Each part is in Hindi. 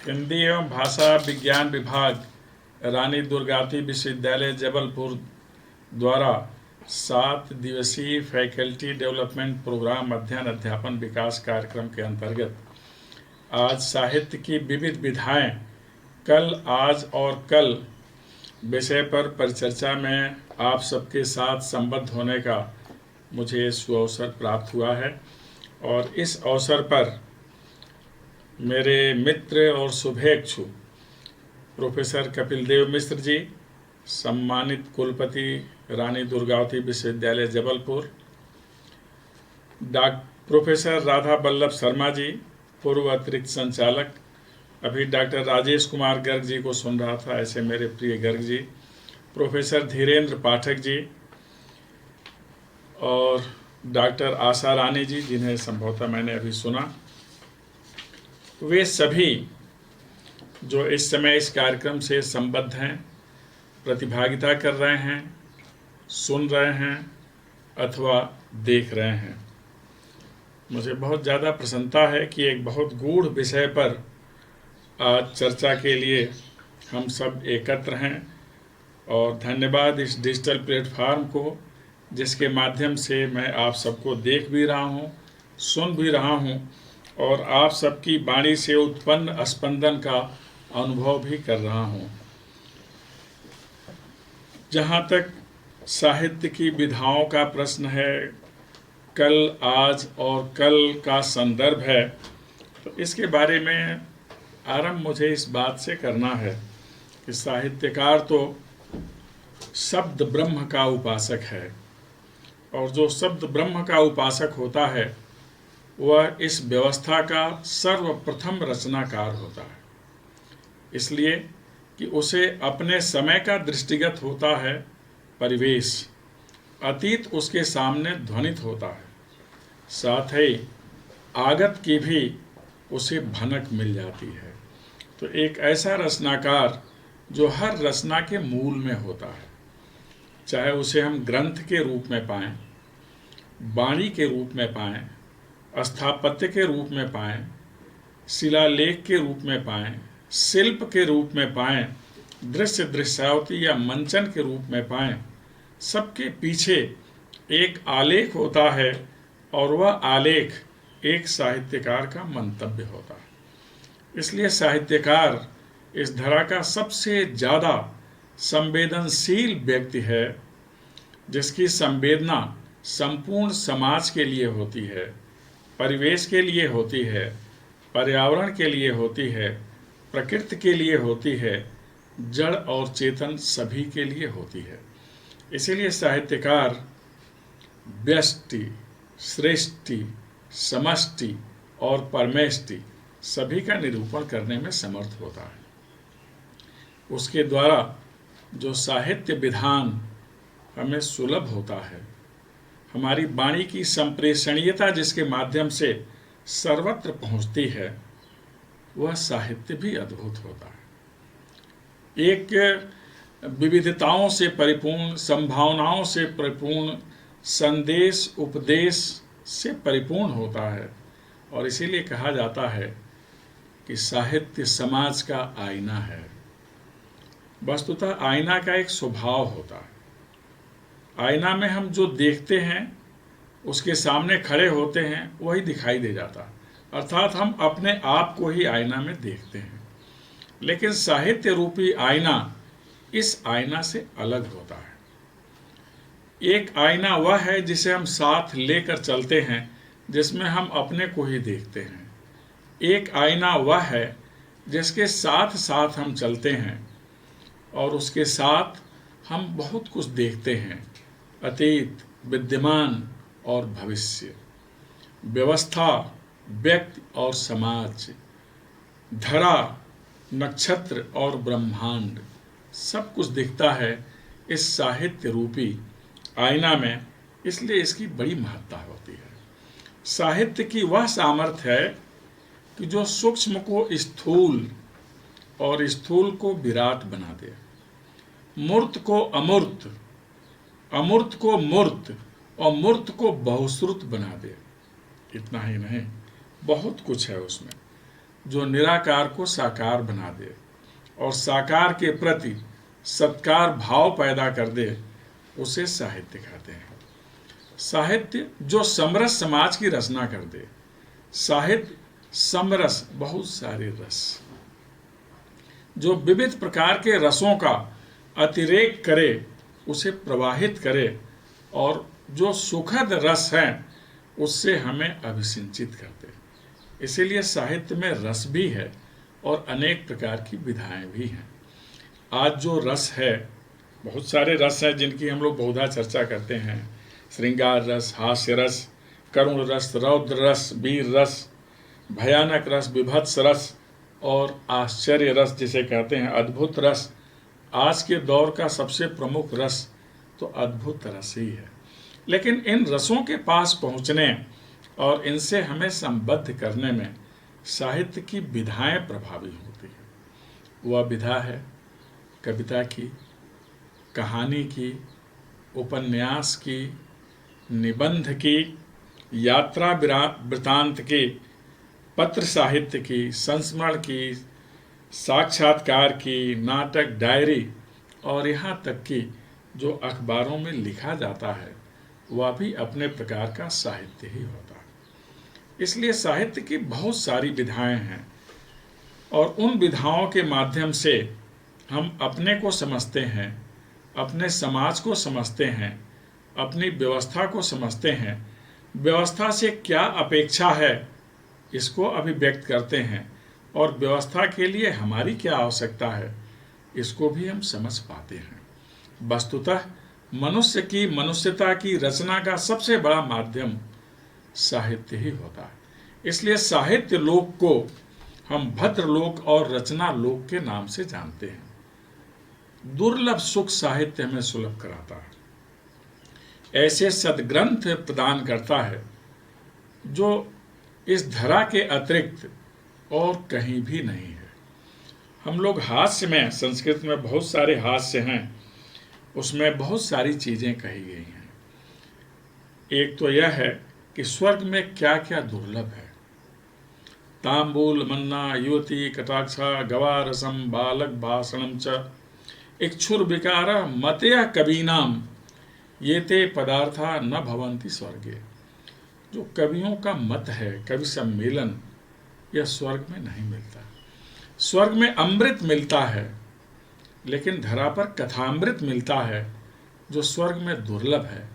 हिंदी एवं भाषा विज्ञान विभाग, रानी दुर्गावती विश्वविद्यालय जबलपुर द्वारा 7 दिवसीय फैकल्टी डेवलपमेंट प्रोग्राम अध्ययन अध्यापन विकास कार्यक्रम के अंतर्गत आज साहित्य की विविध विधाएं कल, आज और कल विषय पर परिचर्चा में आप सबके साथ संबद्ध होने का मुझे सुअवसर प्राप्त हुआ है। और इस अवसर पर मेरे मित्र और शुभेच्छु प्रोफेसर कपिल देव मिश्र जी, सम्मानित कुलपति रानी दुर्गावती विश्वविद्यालय जबलपुर, प्रोफेसर राधा बल्लभ शर्मा जी, पूर्व अतिरिक्त संचालक, अभी डॉक्टर राजेश कुमार गर्ग जी को सुन रहा था, ऐसे मेरे प्रिय गर्ग जी, प्रोफेसर धीरेन्द्र पाठक जी और डॉक्टर आशा रानी जी, जिन्हें संभवतः मैंने अभी सुना, वे सभी जो इस समय इस कार्यक्रम से संबद्ध हैं, प्रतिभागिता कर रहे हैं, सुन रहे हैं अथवा देख रहे हैं। मुझे बहुत ज़्यादा प्रसन्नता है कि एक बहुत गूढ़ विषय पर आज चर्चा के लिए हम सब एकत्र हैं। और धन्यवाद इस डिजिटल प्लेटफार्म को, जिसके माध्यम से मैं आप सबको देख भी रहा हूँ, सुन भी रहा हूँ और आप सबकी वाणी से उत्पन्न स्पंदन का अनुभव भी कर रहा हूँ। जहाँ तक साहित्य की विधाओं का प्रश्न है, कल, आज और कल का संदर्भ है, तो इसके बारे में आरंभ मुझे इस बात से करना है कि साहित्यकार तो शब्द ब्रह्म का उपासक है, और जो शब्द ब्रह्म का उपासक होता है वह इस व्यवस्था का सर्वप्रथम रचनाकार होता है, इसलिए कि उसे अपने समय का दृष्टिगत होता है परिवेश, अतीत उसके सामने ध्वनित होता है, साथ ही आगत की भी उसे भनक मिल जाती है। तो एक ऐसा रचनाकार जो हर रचना के मूल में होता है, चाहे उसे हम ग्रंथ के रूप में पाएं, वाणी के रूप में पाएं, स्थापत्य के रूप में पाएं, शिलालेख के रूप में पाएं, शिल्प के रूप में पाएं, दृश्य दृश्यावती या मंचन के रूप में पाएं, सबके पीछे एक आलेख होता है और वह आलेख एक साहित्यकार का मंतव्य होता है। इसलिए साहित्यकार इस धरा का सबसे ज़्यादा संवेदनशील व्यक्ति है, जिसकी संवेदना संपूर्ण समाज के लिए होती है, परिवेश के लिए होती है, पर्यावरण के लिए होती है, प्रकृति के लिए होती है, जड़ और चेतन सभी के लिए होती है। इसीलिए साहित्यकार व्यष्टि, सृष्टि, समष्टि और परमेष्टि सभी का निरूपण करने में समर्थ होता है। उसके द्वारा जो साहित्य विधान हमें सुलभ होता है, हमारी वाणी की संप्रेषणीयता जिसके माध्यम से सर्वत्र पहुंचती है, वह साहित्य भी अद्भुत होता है। एक विविधताओं से परिपूर्ण, संभावनाओं से परिपूर्ण, संदेश उपदेश से परिपूर्ण होता है। और इसीलिए कहा जाता है कि साहित्य समाज का आईना है। वस्तुतः आईना का एक स्वभाव होता है। आईना में हम जो देखते हैं, उसके सामने खड़े होते हैं, वही दिखाई दे जाता है, अर्थात हम अपने आप को ही आईना में देखते हैं। लेकिन साहित्य रूपी आईना इस आईना से अलग होता है। एक आईना वह है जिसे हम साथ लेकर चलते हैं, जिसमें हम अपने को ही देखते हैं। एक आईना वह है जिसके साथ साथ हम चलते हैं और उसके साथ हम बहुत कुछ देखते हैं, अतीत, विद्यमान और भविष्य, व्यवस्था, व्यक्ति और समाज, धरा, नक्षत्र और ब्रह्मांड, सब कुछ दिखता है इस साहित्य रूपी आईना में। इसलिए इसकी बड़ी महत्ता होती है। साहित्य की वह सामर्थ्य है कि जो सूक्ष्म को स्थूल और स्थूल को विराट बना दे, मूर्त को अमूर्त, अमूर्त को मूर्त और मूर्त को बहुश्रुत बना दे। इतना ही नहीं, बहुत कुछ है उसमें। जो निराकार को साकार बना दे और साकार के प्रति सत्कार भाव पैदा कर दे, उसे साहित्य कहते हैं। साहित्य जो समरस समाज की रचना कर दे। साहित्य समरस, बहुत सारे रस, जो विविध प्रकार के रसों का अतिरेक करे, उसे प्रवाहित करे, और जो सुखद रस हैं उससे हमें अभिसिंचित कर दे। इसीलिए साहित्य में रस भी है और अनेक प्रकार की विधाएं भी हैं। आज जो रस है, बहुत सारे रस हैं जिनकी हम लोग बहुधा चर्चा करते हैं। श्रृंगार रस, हास्य रस, करुण रस, रौद्र रस, वीर रस, भयानक रस, विभत्स रस और आश्चर्य रस जिसे कहते हैं, अद्भुत रस। आज के दौर का सबसे प्रमुख रस तो अद्भुत रस ही है। लेकिन इन रसों के पास पहुंचने और इनसे हमें संबद्ध करने में साहित्य की विधाएं प्रभावी होती है। वह विधा है कविता की, कहानी की, उपन्यास की, निबंध की, यात्रा वृतांत की, पत्र साहित्य की, संस्मरण की, साक्षात्कार की, नाटक, डायरी और यहाँ तक कि जो अखबारों में लिखा जाता है वह भी अपने प्रकार का साहित्य ही होता है। इसलिए साहित्य की बहुत सारी विधाएं हैं और उन विधाओं के माध्यम से हम अपने को समझते हैं, अपने समाज को समझते हैं, अपनी व्यवस्था को समझते हैं, व्यवस्था से क्या अपेक्षा है इसको अभिव्यक्त करते हैं, और व्यवस्था के लिए हमारी क्या आवश्यकता है इसको भी हम समझ पाते हैं। वस्तुतः मनुष्य की मनुष्यता की रचना का सबसे बड़ा माध्यम साहित्य ही होता है। इसलिए साहित्य लोक को हम भद्र लोक और रचना लोक के नाम से जानते हैं। दुर्लभ सुख साहित्य हमें सुलभ कराता है, ऐसे सद्ग्रंथ प्रदान करता है जो इस धरा के अतिरिक्त और कहीं भी नहीं है। हम लोग हास्य में, संस्कृत में बहुत सारे हास्य हैं, उसमें बहुत सारी चीजें कही गई हैं। एक तो यह है कि स्वर्ग में क्या क्या दुर्लभ है। तांबूल मन्ना युवती कटाक्षा गवारसम बालक भाषणम च इक्षुर विकार मतया कवीनाम ये ते पदार्था न भवंती स्वर्गे। जो कवियों का मत है, कवि सम्मेलन, यह स्वर्ग में नहीं मिलता। स्वर्ग में अमृत मिलता है, लेकिन धरा पर कथामृत मिलता है जो स्वर्ग में दुर्लभ है,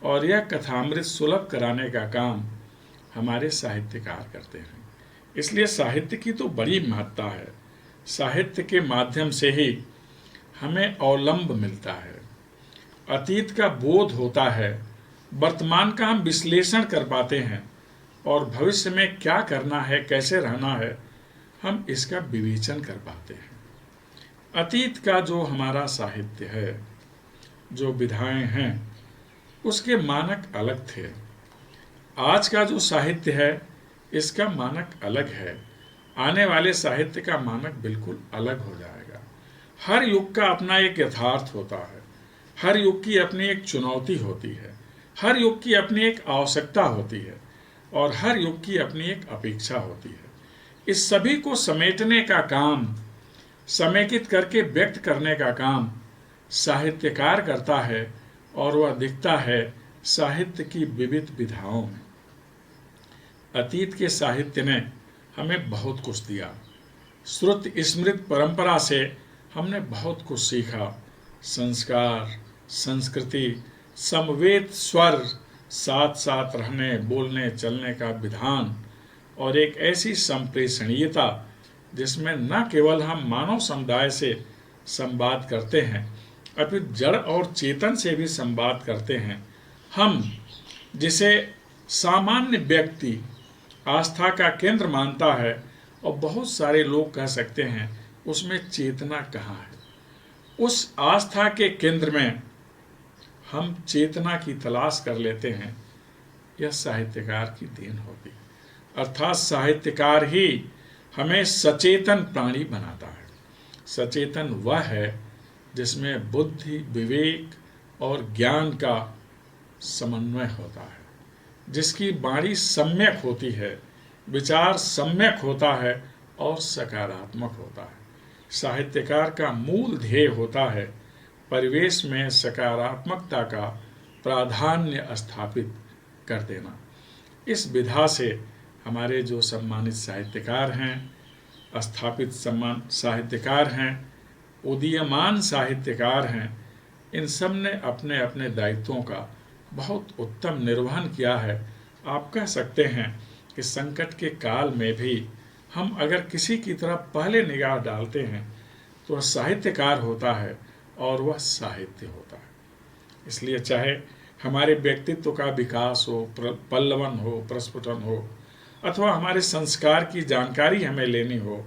और यह कथामृत सुलभ कराने का काम हमारे साहित्यकार करते हैं। इसलिए साहित्य की तो बड़ी महत्ता है। साहित्य के माध्यम से ही हमें अवलंब मिलता है, अतीत का बोध होता है, वर्तमान का हम विश्लेषण कर पाते हैं, और भविष्य में क्या करना है, कैसे रहना है, हम इसका विवेचन कर पाते हैं। अतीत का जो हमारा साहित्य है, जो विधाएं हैं, उसके मानक अलग थे। आज का जो साहित्य है इसका मानक अलग है। आने वाले साहित्य का मानक बिल्कुल अलग हो जाएगा। हर युग का अपना एक यथार्थ होता है, हर युग की अपनी एक चुनौती होती है, हर युग की अपनी एक आवश्यकता होती है, और हर युग की अपनी एक अपेक्षा होती है। इस सभी को समेटने का काम, समेकित करके व्यक्त करने का काम साहित्यकार करता है, और वह दिखता है साहित्य की विविध विधाओं में। अतीत के साहित्य ने हमें बहुत कुछ दिया। श्रुत स्मृत परंपरा से हमने बहुत कुछ सीखा। संस्कार, संस्कृति, समवेत स्वर, साथ साथ रहने, बोलने, चलने का विधान, और एक ऐसी संप्रेषणीयता जिसमें न केवल हम मानव समुदाय से संवाद करते हैं, अपितु जड़ और चेतन से भी संवाद करते हैं। हम जिसे सामान्य व्यक्ति आस्था का केंद्र मानता है, और बहुत सारे लोग कह सकते हैं उसमें चेतना कहाँ है, उस आस्था के केंद्र में हम चेतना की तलाश कर लेते हैं। यह साहित्यकार की देन होती है। अर्थात साहित्यकार ही हमें सचेतन प्राणी बनाता है। सचेतन वह है जिसमें बुद्धि, विवेक और ज्ञान का समन्वय होता है, जिसकी वाणी सम्यक होती है, विचार सम्यक होता है, और सकारात्मक होता है। साहित्यकार का मूल ध्येय होता है परिवेश में सकारात्मकता का प्राधान्य स्थापित कर देना। इस विधा से हमारे जो सम्मानित साहित्यकार हैं, स्थापित सम्मान साहित्यकार हैं, उदीयमान साहित्यकार हैं, इन सब ने अपने अपने दायित्वों का बहुत उत्तम निर्वहन किया है। आप कह सकते हैं कि संकट के काल में भी हम अगर किसी की तरफ पहले निगाह डालते हैं तो वह साहित्यकार होता है और वह साहित्य होता है। इसलिए चाहे हमारे व्यक्तित्व का विकास हो, पल्लवन हो, प्रस्फुटन हो, अथवा हमारे संस्कार की जानकारी हमें लेनी हो,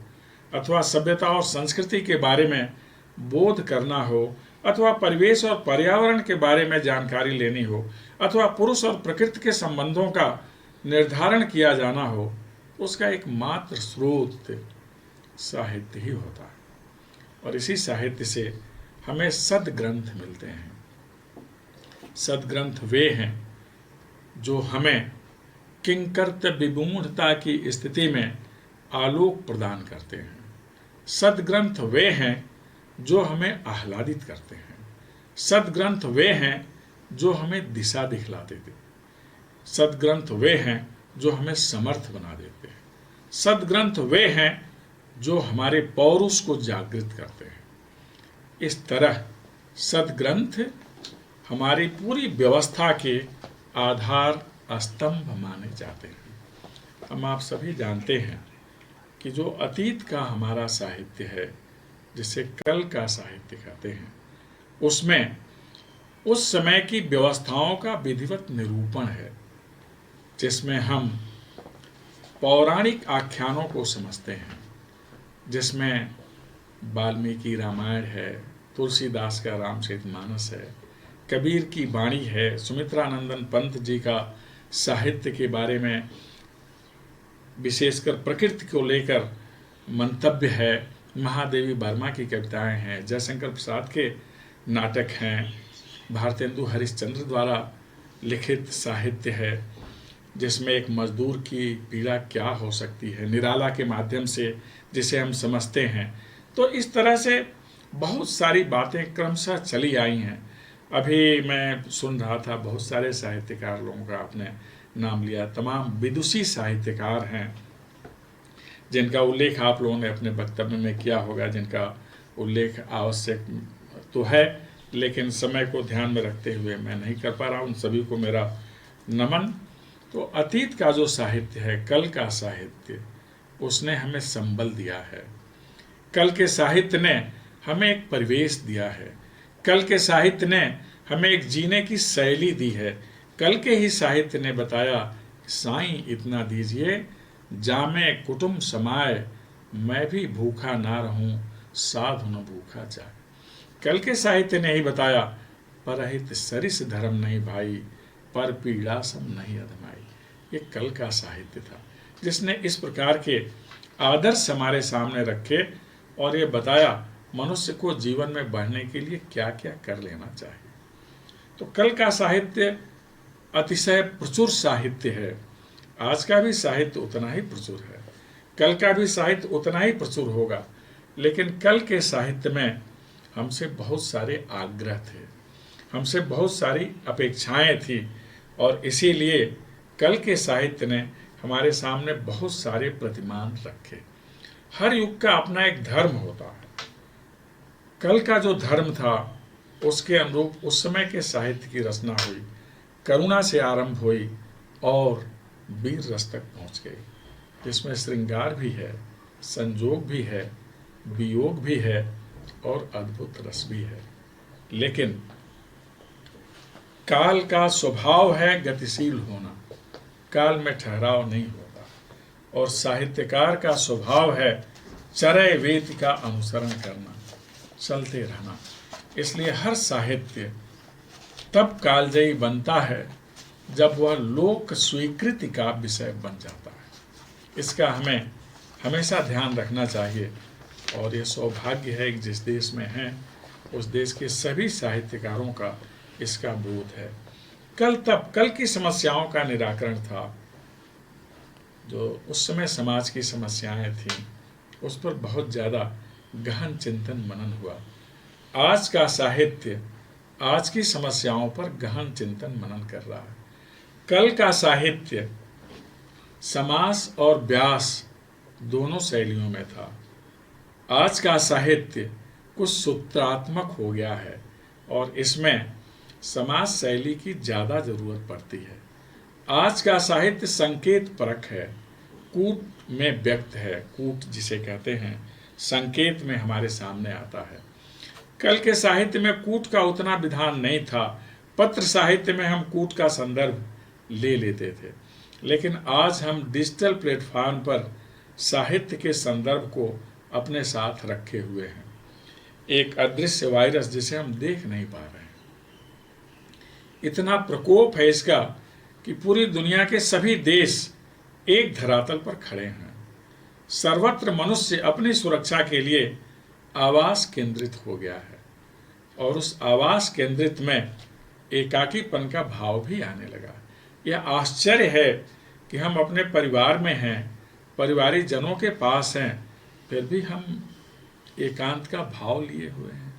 अथवा सभ्यता और संस्कृति के बारे में बोध करना हो, अथवा परिवेश और पर्यावरण के बारे में जानकारी लेनी हो, अथवा पुरुष और प्रकृति के संबंधों का निर्धारण किया जाना हो, उसका एकमात्र स्रोत साहित्य ही होता है। और इसी साहित्य से हमें सद्ग्रंथ मिलते हैं। सद्ग्रंथ वे हैं जो हमें किंकर्तव्य विमूढ़ता की स्थिति में आलोक प्रदान करते हैं। सद्ग्रंथ वे हैं जो हमें आह्लादित करते हैं। सद्ग्रंथ वे हैं जो हमें दिशा दिखलाते थे। सद्ग्रंथ वे हैं जो हमें समर्थ बना देते हैं। सद्ग्रंथ वे हैं जो हमारे पौरुष को जागृत करते हैं। इस तरह सद्ग्रंथ हमारी पूरी व्यवस्था के आधार स्तंभ माने जाते हैं। हम आप सभी जानते हैं कि जो अतीत का हमारा साहित्य है, जिसे कल का साहित्य कहते हैं, उसमें उस समय की व्यवस्थाओं का विधिवत निरूपण है, जिसमें हम पौराणिक आख्यानों को समझते हैं, जिसमें वाल्मीकि रामायण है, तुलसीदास का रामचरितमानस है, कबीर की वाणी है, सुमित्रानंदन पंत जी का साहित्य के बारे में विशेषकर प्रकृति को लेकर मंतव्य है, महादेवी वर्मा की कविताएं हैं, जयशंकर प्रसाद के नाटक हैं, भारतेंदु हरिश्चंद्र द्वारा लिखित साहित्य है, जिसमें एक मजदूर की पीड़ा क्या हो सकती है निराला के माध्यम से जिसे हम समझते हैं। तो इस तरह से बहुत सारी बातें क्रमशः चली आई हैं। अभी मैं सुन रहा था, बहुत सारे साहित्यकार लोगों का आपने नाम लिया, तमाम विदुषी साहित्यकार हैं जिनका उल्लेख आप लोगों ने अपने वक्तव्य में किया होगा, जिनका उल्लेख आवश्यक तो है, लेकिन समय को ध्यान में रखते हुए मैं नहीं कर पा रहा। उन सभी को मेरा नमन। तो अतीत का जो साहित्य है, कल का साहित्य, उसने हमें संबल दिया है। कल के साहित्य ने हमें एक परिवेश दिया है। कल के साहित्य ने हमें एक जीने की शैली दी है। कल के ही साहित्य ने बताया, साईं इतना दीजिए जामे कुटुम समाए, मैं भी भूखा ना रहूं साधु न भूखा जाए। कल के साहित्य ने ही बताया, परहित सरिस धर्म नहीं भाई, पर पीड़ा सम नहीं अधमाई। ये कल का साहित्य था, जिसने इस प्रकार के आदर्श हमारे सामने रखे और ये बताया मनुष्य को जीवन में बढ़ने के लिए क्या क्या कर लेना चाहिए। तो कल का साहित्य अतिशय प्रचुर साहित्य है। आज का भी साहित्य उतना ही प्रचुर है, कल का भी साहित्य उतना ही प्रचुर होगा, लेकिन कल के साहित्य में हमसे बहुत सारे आग्रह थे, हमसे बहुत सारी अपेक्षाएं थी, और इसीलिए कल के साहित्य ने हमारे सामने बहुत सारे प्रतिमान रखे। हर युग का अपना एक धर्म होता है। कल का जो धर्म था उसके अनुरूप उस समय के साहित्य की रचना हुई, करुणा से आरंभ हुई और वीर रस तक पहुंच गई, जिसमें श्रृंगार भी है, संजोग भी है, वियोग भी है और अद्भुत रस भी है। लेकिन काल का स्वभाव है गतिशील होना, काल में ठहराव नहीं होता, और साहित्यकार का स्वभाव है चरय वेद का अनुसरण करना, चलते रहना। इसलिए हर साहित्य तब कालजयी बनता है जब वह लोक स्वीकृति का विषय बन जाता है। इसका हमें हमेशा ध्यान रखना चाहिए, और यह सौभाग्य है कि जिस देश में हैं उस देश के सभी साहित्यकारों का इसका बोध है। कल की समस्याओं का निराकरण था, जो उस समय समाज की समस्याएं थीं, उस पर बहुत ज़्यादा गहन चिंतन मनन हुआ। आज का साहित्य आज की समस्याओं पर गहन चिंतन मनन कर रहा है। कल का साहित्य समास और व्यास दोनों शैलियों में था। आज का साहित्य कुछ सूत्रात्मक हो गया है और इसमें समास शैली की ज़्यादा ज़रूरत पड़ती है। आज का साहित्य संकेत परक है, कूट में व्यक्त है, कूट जिसे कहते हैं संकेत में हमारे सामने आता है। कल के साहित्य में कूट का उतना विधान नहीं था। पत्र साहित्य में हम कूट का संदर्भ ले लेते थे, लेकिन आज हम डिजिटल प्लेटफॉर्म पर साहित्य के संदर्भ को अपने साथ रखे हुए हैं। एक अदृश्य वायरस जिसे हम देख नहीं पा रहे हैं। इतना प्रकोप है इसका कि पूरी दुनिया के सभी देश एक धरातल पर खड़े हैं। सर्वत्र मनुष्य अपनी सुरक्षा के लिए आवास केंद्रित हो गया है और उस आवास केंद्रित में एकाकीपन का भाव भी आने लगा। यह आश्चर्य है कि हम अपने परिवार में हैं, परिवारिक जनों के पास हैं, फिर भी हम एकांत का भाव लिए हुए हैं।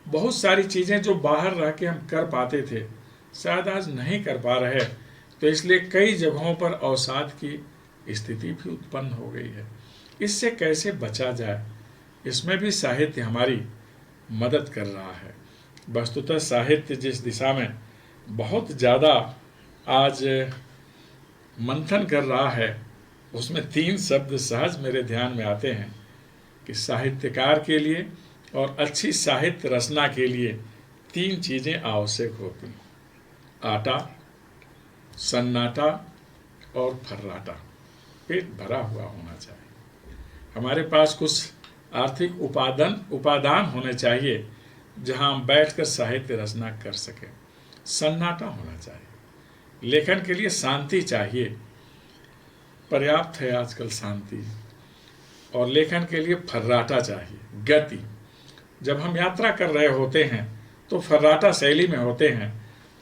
बहुत सारी चीज़ें जो बाहर रह के हम कर पाते थे शायद आज नहीं कर पा रहे, तो इसलिए कई जगहों पर अवसाद की स्थिति भी उत्पन्न हो गई है। इससे कैसे बचा जाए, इसमें भी साहित्य हमारी मदद कर रहा है। वस्तुतः साहित्य जिस दिशा में बहुत ज़्यादा आज मंथन कर रहा है, उसमें 3 शब्द सहज मेरे ध्यान में आते हैं कि साहित्यकार के लिए और अच्छी साहित्य रचना के लिए 3 चीज़ें आवश्यक होती हैं: आटा, सन्नाटा और फर्राटा। पेट भरा हुआ होना चाहिए। हमारे पास कुछ आर्थिक उपादान होने चाहिए जहां हम बैठकर साहित्य रचना कर सकें। सन्नाटा होना चाहिए। लेखन के लिए शांति चाहिए, पर्याप्त है आजकल शांति। और लेखन के लिए फर्राटा चाहिए, गति। जब हम यात्रा कर रहे होते हैं तो फर्राटा शैली में होते हैं,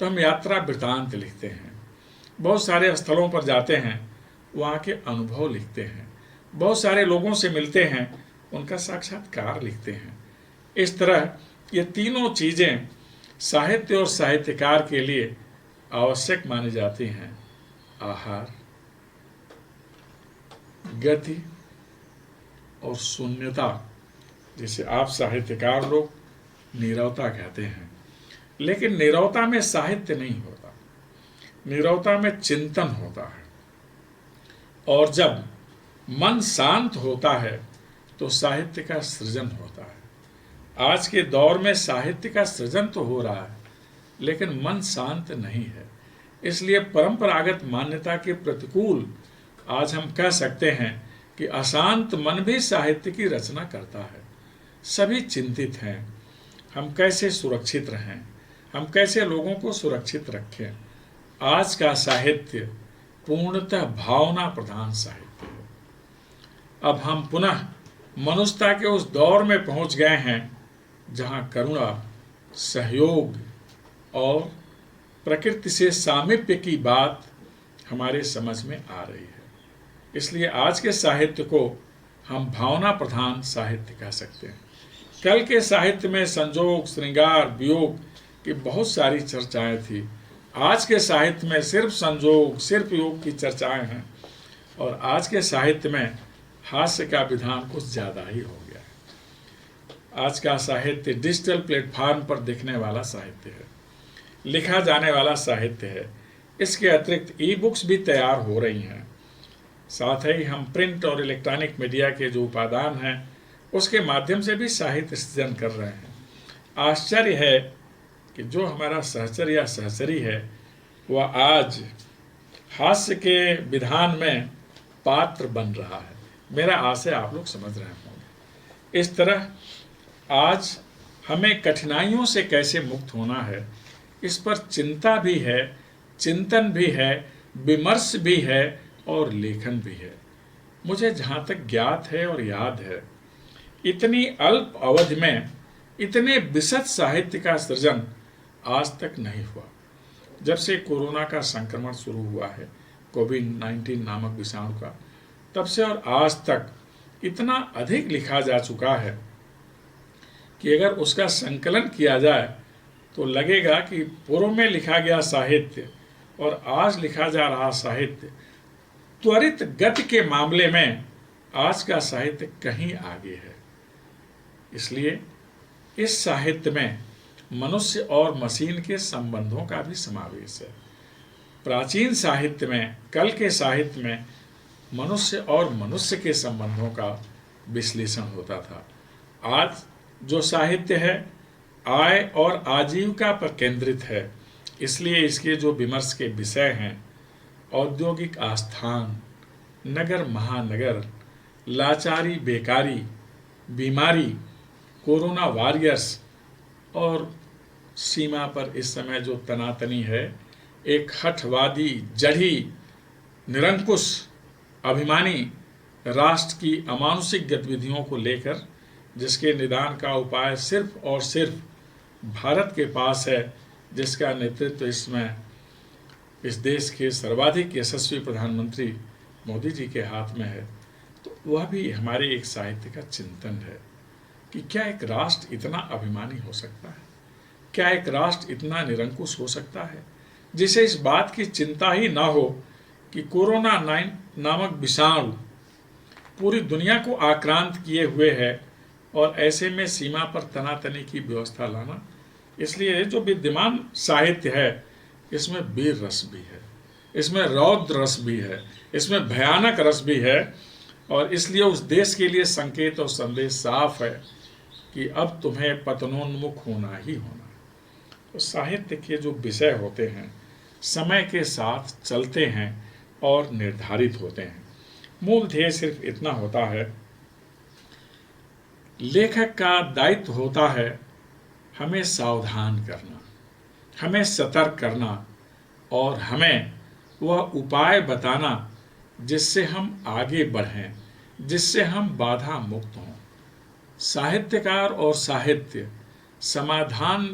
तो हम यात्रा वृतांत लिखते हैं। बहुत सारे स्थलों पर जाते हैं, वहाँ के अनुभव लिखते हैं। बहुत सारे लोगों से मिलते हैं, उनका साक्षात्कार लिखते हैं। इस तरह ये तीनों चीज़ें साहित्य और साहित्यकार के लिए आवश्यक मानी जाती हैं: आहार, गति और शून्यता, जिसे आप साहित्यकार लोग नीरवता कहते हैं। लेकिन नीरवता में साहित्य नहीं होता, नीरवता में चिंतन होता है। और जब मन शांत होता है तो साहित्य का सृजन होता है। आज के दौर में साहित्य का सृजन तो हो रहा है, लेकिन मन शांत नहीं है। इसलिए परंपरागत मान्यता के प्रतिकूल आज हम कह सकते हैं कि अशांत मन भी साहित्य की रचना करता है। सभी चिंतित हैं, हम कैसे सुरक्षित रहें, हम कैसे लोगों को सुरक्षित रखें। आज का साहित्य पूर्णतः भावना प्रधान साहित्य है। अब हम पुनः मनुष्यता के उस दौर में पहुंच गए हैं जहां करुणा, सहयोग और प्रकृति से सामीप्य की बात हमारे समझ में आ रही है। इसलिए आज के साहित्य को हम भावना प्रधान साहित्य कह सकते हैं। कल के साहित्य में संजोग, श्रृंगार, वियोग की बहुत सारी चर्चाएं थी। आज के साहित्य में सिर्फ संजोग, सिर्फ वियोग की चर्चाएं हैं। और आज के साहित्य में हास्य का विधान कुछ ज़्यादा ही हो गया है। आज का साहित्य डिजिटल प्लेटफॉर्म पर दिखने वाला साहित्य है, लिखा जाने वाला साहित्य है। इसके अतिरिक्त ई बुक्स भी तैयार हो रही हैं। साथ ही हम प्रिंट और इलेक्ट्रॉनिक मीडिया के जो उपादान हैं उसके माध्यम से भी साहित्य सृजन कर रहे हैं। आश्चर्य है कि जो हमारा सहचर या सहचरी है वह आज हास्य के विधान में पात्र बन रहा है। मेरा आशय आप लोग समझ रहे होंगे। इस तरह आज हमें कठिनाइयों से कैसे मुक्त होना है, इस पर चिंता भी है, चिंतन भी है, विमर्श भी है और लेखन भी है। मुझे जहाँ तक ज्ञात है और याद है, इतनी अल्प अवधि में इतने विशद साहित्य का सृजन आज तक नहीं हुआ। जब से कोरोना का संक्रमण शुरू हुआ है, कोविड-19 नामक विषाणु का, तब से और आज तक इतना अधिक लिखा जा चुका है कि अगर उसका संकलन किया जाए तो लगेगा कि पूर्व में लिखा गया साहित्य और आज लिखा जा रहा साहित्य, त्वरित गति के मामले में आज का साहित्य कहीं आगे है। इसलिए इस साहित्य में मनुष्य और मशीन के संबंधों का भी समावेश है। प्राचीन साहित्य में, कल के साहित्य में मनुष्य और मनुष्य के संबंधों का विश्लेषण होता था। आज जो साहित्य है आय और आजीविका पर केंद्रित है, इसलिए इसके जो विमर्श के विषय हैं, औद्योगिक आस्थान, नगर महानगर, लाचारी बेकारी, बीमारी, कोरोना वॉरियर्स और सीमा पर इस समय जो तनातनी है, एक हठवादी, जड़ी, निरंकुश, अभिमानी राष्ट्र की अमानुषिक गतिविधियों को लेकर, जिसके निदान का उपाय सिर्फ और सिर्फ भारत के पास है, जिसका नेतृत्व इसमें इस देश के सर्वाधिक यशस्वी प्रधानमंत्री मोदी जी के हाथ में है, तो वह भी हमारे एक साहित्य का चिंतन है कि क्या एक राष्ट्र इतना अभिमानी हो सकता है, क्या एक राष्ट्र इतना निरंकुश हो सकता है, जिसे इस बात की चिंता ही ना हो कि कोरोना नामक विषाणु पूरी दुनिया को आक्रांत किए हुए है और ऐसे में सीमा पर तनातनी की व्यवस्था लाना। इसलिए जो विद्यमान साहित्य है इसमें वीर रस भी है, इसमें रौद्र रस भी है, इसमें भयानक रस भी है, और इसलिए उस देश के लिए संकेत और संदेश साफ है कि अब तुम्हें पतनोन्मुख होना ही होना। तो साहित्य के जो विषय होते हैं समय के साथ चलते हैं और निर्धारित होते हैं। मूल ध्येय सिर्फ इतना होता है, लेखक का दायित्व होता है हमें सावधान करना, हमें सतर्क करना और हमें वह उपाय बताना जिससे हम आगे बढ़ें, जिससे हम बाधा मुक्त हों। साहित्यकार और साहित्य समाधान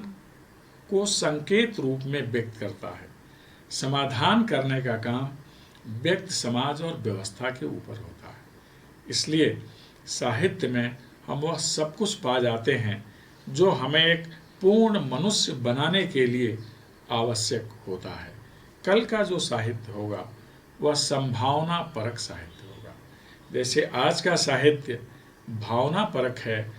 को संकेत रूप में व्यक्त करता है। समाधान करने का काम व्यक्ति, समाज और व्यवस्था के ऊपर होता है। इसलिए साहित्य में हम वह सब कुछ पा जाते हैं जो हमें एक पूर्ण मनुष्य बनाने के लिए आवश्यक होता है। कल का जो साहित्य होगा वह संभावना परक साहित्य होगा। जैसे आज का साहित्य भावना परक है,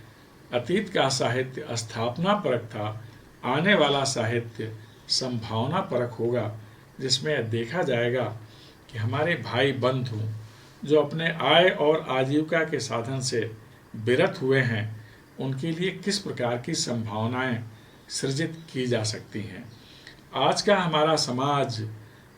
अतीत का साहित्य स्थापना परक था, आने वाला साहित्य संभावना परक होगा, जिसमें देखा जाएगा कि हमारे भाई बंधु जो अपने आय और आजीविका के साधन से विरत हुए हैं, उनके लिए किस प्रकार की संभावनाएं सृजित की जा सकती हैं। आज का हमारा समाज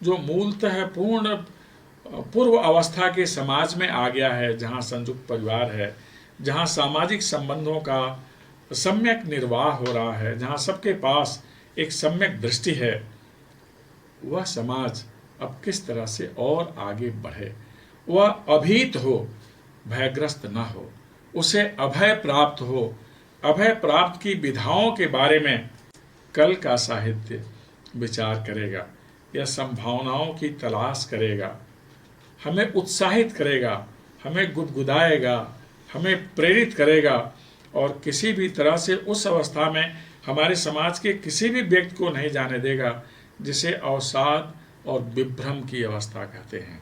जो मूलतः पूर्व अवस्था के समाज में आ गया है, जहाँ संयुक्त परिवार है, जहाँ सामाजिक संबंधों का सम्यक निर्वाह हो रहा है, जहाँ सबके पास एक सम्यक दृष्टि है, वह समाज अब किस तरह से और आगे बढ़े, वह अभीत हो, भयग्रस्त न हो, उसे अभय प्राप्त हो। अभय प्राप्त की विधाओं के बारे में कल का साहित्य विचार करेगा, यह संभावनाओं की तलाश करेगा, हमें उत्साहित करेगा, हमें गुदगुदाएगा, हमें प्रेरित करेगा और किसी भी तरह से उस अवस्था में हमारे समाज के किसी भी व्यक्ति को नहीं जाने देगा जिसे अवसाद और विभ्रम की अवस्था कहते हैं।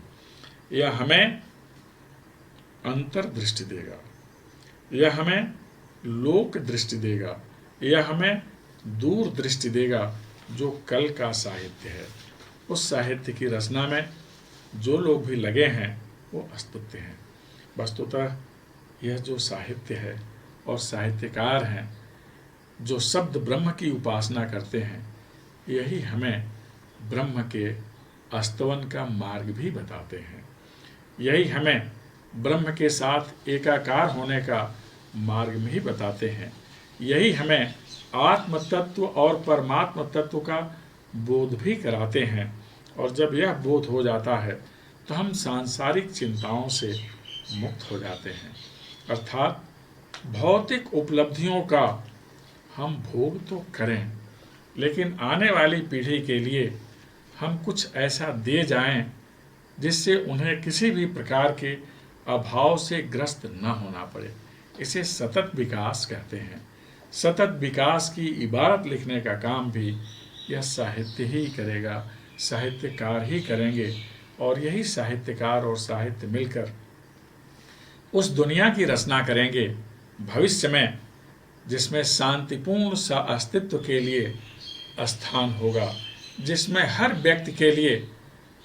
यह हमें अंतर्दृष्टि देगा, यह हमें लोक दृष्टि देगा, यह हमें दूर दृष्टि देगा, जो कल का साहित्य है। उस साहित्य की रचना में जो लोग भी लगे हैं वो अस्तुत्य हैं। वस्तुतः यह जो साहित्य है और साहित्यकार हैं जो शब्द ब्रह्म की उपासना करते हैं, यही हमें ब्रह्म के अस्तवन का मार्ग भी बताते हैं, यही हमें ब्रह्म के साथ एकाकार होने का मार्ग भी बताते हैं, यही हमें आत्म तत्व और परमात्म तत्व का बोध भी कराते हैं। और जब यह बोध हो जाता है तो हम सांसारिक चिंताओं से मुक्त हो जाते हैं, अर्थात भौतिक उपलब्धियों का हम भोग तो करें, लेकिन आने वाली पीढ़ी के लिए हम कुछ ऐसा दे जाएं जिससे उन्हें किसी भी प्रकार के अभाव से ग्रस्त न होना पड़े। इसे सतत विकास कहते हैं। सतत विकास की इबारत लिखने का काम भी यह साहित्य ही करेगा, साहित्यकार ही करेंगे, और यही साहित्यकार और साहित्य मिलकर उस दुनिया की रचना करेंगे भविष्य में, जिसमें शांतिपूर्ण अस्तित्व के लिए स्थान होगा, जिसमें हर व्यक्ति के लिए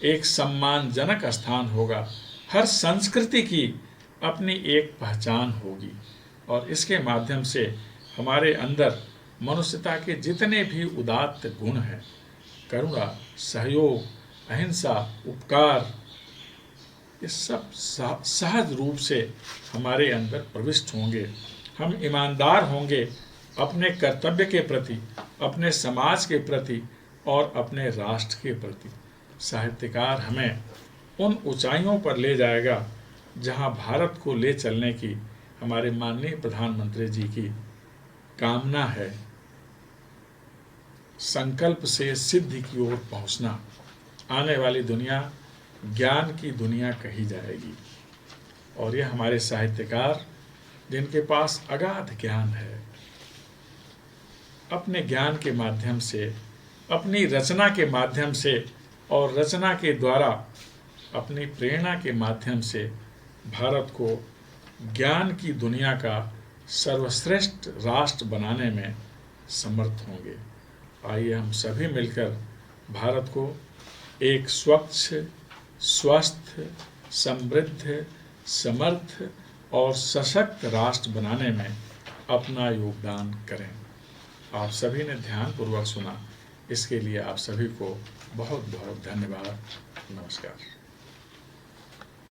एक सम्मानजनक स्थान होगा, हर संस्कृति की अपनी एक पहचान होगी, और इसके माध्यम से हमारे अंदर मनुष्यता के जितने भी उदात्त गुण हैं, करुणा, सहयोग, अहिंसा, उपकार, ये सब सहज रूप से हमारे अंदर प्रविष्ट होंगे। हम ईमानदार होंगे अपने कर्तव्य के प्रति, अपने समाज के प्रति और अपने राष्ट्र के प्रति। साहित्यकार हमें उन ऊंचाइयों पर ले जाएगा जहां भारत को ले चलने की हमारे माननीय प्रधानमंत्री जी की कामना है। संकल्प से सिद्धि की ओर पहुंचना। आने वाली दुनिया ज्ञान की दुनिया कही जाएगी, और यह हमारे साहित्यकार जिनके पास अगाध ज्ञान है, अपने ज्ञान के माध्यम से, अपनी रचना के माध्यम से और रचना के द्वारा अपनी प्रेरणा के माध्यम से भारत को ज्ञान की दुनिया का सर्वश्रेष्ठ राष्ट्र बनाने में समर्थ होंगे। आइए हम सभी मिलकर भारत को एक स्वच्छ, स्वस्थ, समृद्ध, समर्थ और सशक्त राष्ट्र बनाने में अपना योगदान करें। आप सभी ने ध्यानपूर्वक सुना, इसके लिए आप सभी को बहुत बहुत धन्यवाद। नमस्कार।